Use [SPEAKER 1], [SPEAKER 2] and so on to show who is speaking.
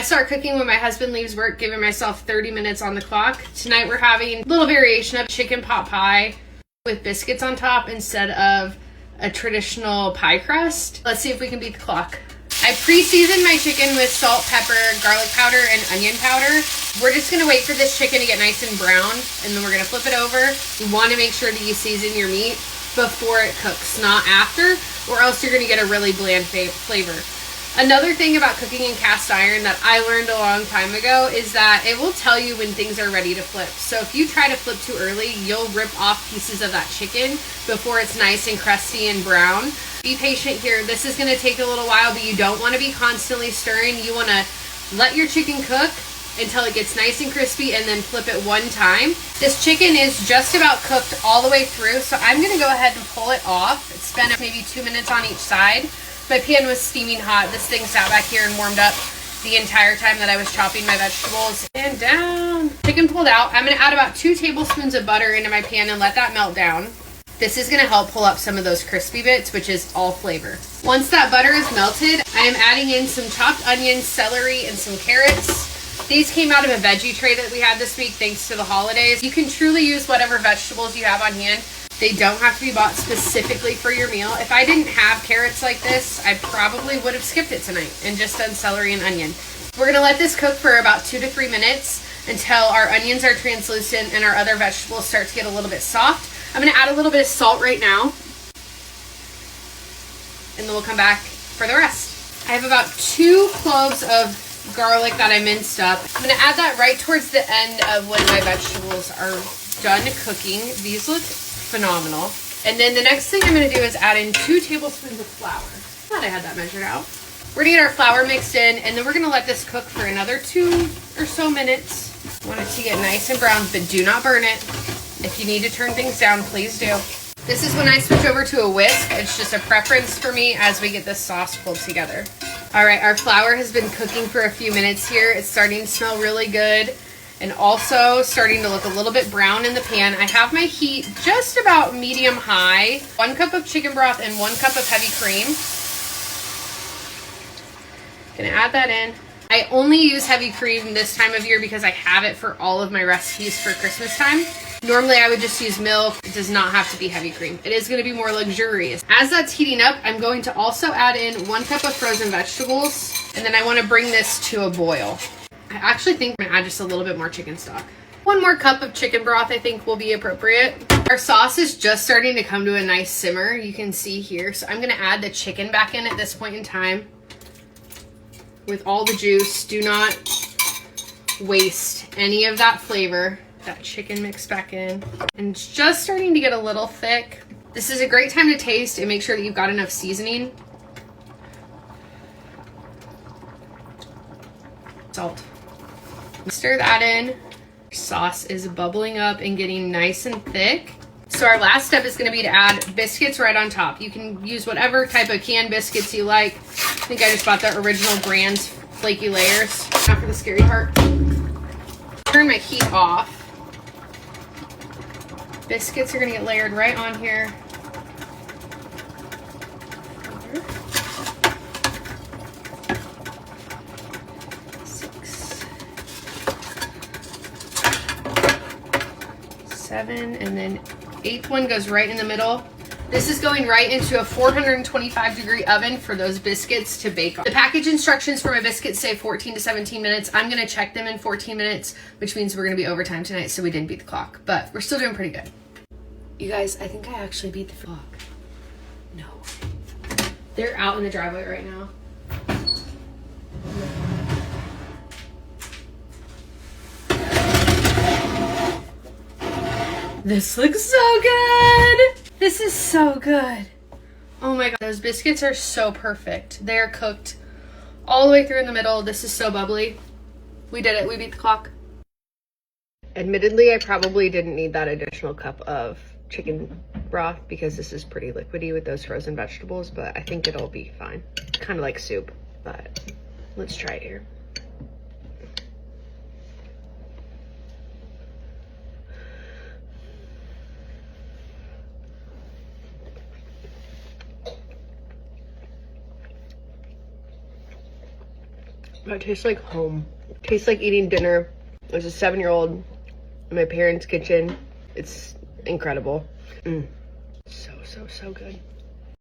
[SPEAKER 1] start cooking when my husband leaves work, giving myself 30 minutes on the clock. Tonight we're having a little variation of chicken pot pie with biscuits on top instead of a traditional pie crust. Let's see if we can beat the clock. I pre-seasoned my chicken with salt, pepper, garlic powder, and onion powder. We're just gonna wait for this chicken to get nice and brown, and then we're gonna flip it over. You wanna make sure that you season your meat before it cooks, not after, or else you're gonna get a really bland flavor. Another thing about cooking in cast iron that I learned a long time ago is that it will tell you when things are ready to flip. So if you try to flip too early, you'll rip off pieces of that chicken before it's nice and crusty and brown. Be patient here. This is going to take a little while, but you don't want to be constantly stirring. You want to let your chicken cook until it gets nice and crispy and then flip it one time. This chicken is just about cooked all the way through, so I'm going to go ahead and pull it off. It's been maybe 2 minutes on each side. My pan was steaming hot. This thing sat back here and warmed up the entire time that I was chopping my vegetables. And down. Chicken pulled out. I'm going to add about 2 tablespoons of butter into my pan and let that melt down. This is going to help pull up some of those crispy bits, which is all flavor. Once that butter is melted, I am adding in some chopped onions, celery, and some carrots. These came out of a veggie tray that we had this week thanks to the holidays. You can truly use whatever vegetables you have on hand. They don't have to be bought specifically for your meal. If I didn't have carrots like this, I probably would have skipped it tonight and just done celery and onion. We're going to let this cook for about 2 to 3 minutes until our onions are translucent and our other vegetables start to get a little bit soft. I'm going to add a little bit of salt right now, and then we'll come back for the rest. I have about 2 cloves of garlic that I minced up. I'm going to add that right towards the end of when my vegetables are done cooking. These look phenomenal. And then the next thing I'm going to do is add in 2 tablespoons of flour. I thought I had that measured out. We're going to get our flour mixed in, and then we're going to let this cook for another 2 or so minutes. I want it to get nice and brown, but do not burn it. If you need to turn things down, please do. This is when I switch over to a whisk. It's just a preference for me as we get this sauce pulled together. All right, our flour has been cooking for a few minutes here. It's starting to smell really good and also starting to look a little bit brown in the pan. I have my heat just about medium high. 1 cup of chicken broth and 1 cup of heavy cream. Gonna add that in. I only use heavy cream this time of year because I have it for all of my recipes for Christmas time. Normally I would just use milk. It does not have to be heavy cream. It is going to be more luxurious. As that's heating up, I'm going to also add in 1 cup of frozen vegetables, and then I want to bring this to a boil. I actually think I'm going to add just a little bit more chicken stock. 1 more cup of chicken broth I think will be appropriate. Our sauce is just starting to come to a nice simmer. You can see here. So I'm going to add the chicken back in at this point in time with all the juice. Do not waste any of that flavor. That chicken mixed back in, and it's just starting to get a little thick. This is a great time to taste and make sure that you've got enough seasoning. Salt. Stir that in. Sauce is bubbling up and getting nice and thick. So our last step is going to be to add biscuits right on top. You can use whatever type of canned biscuits you like. I think I just bought the original Brand's flaky layers. Now for the scary part. Turn my heat off. Biscuits are going to get layered right on here. Six, 7, and then 8th one goes right in the middle. This is going right into a 425-degree oven for those biscuits to bake on. The package instructions for my biscuits say 14 to 17 minutes. I'm going to check them in 14 minutes, which means we're going to be overtime tonight, so we didn't beat the clock. But we're still doing pretty good. You guys, I think I actually beat the clock. No. They're out in the driveway right now. This looks so good. This is so good. Oh my God, those biscuits are so perfect. They're cooked all the way through in the middle. This is so bubbly. We did it, we beat the clock. Admittedly, I probably didn't need that additional cup of chicken broth because this is pretty liquidy with those frozen vegetables, but I think it'll be fine. Kind of like soup, but let's try it here. That tastes like home. Tastes like eating dinner as a 7-year-old in my parents' kitchen. It's incredible. So good.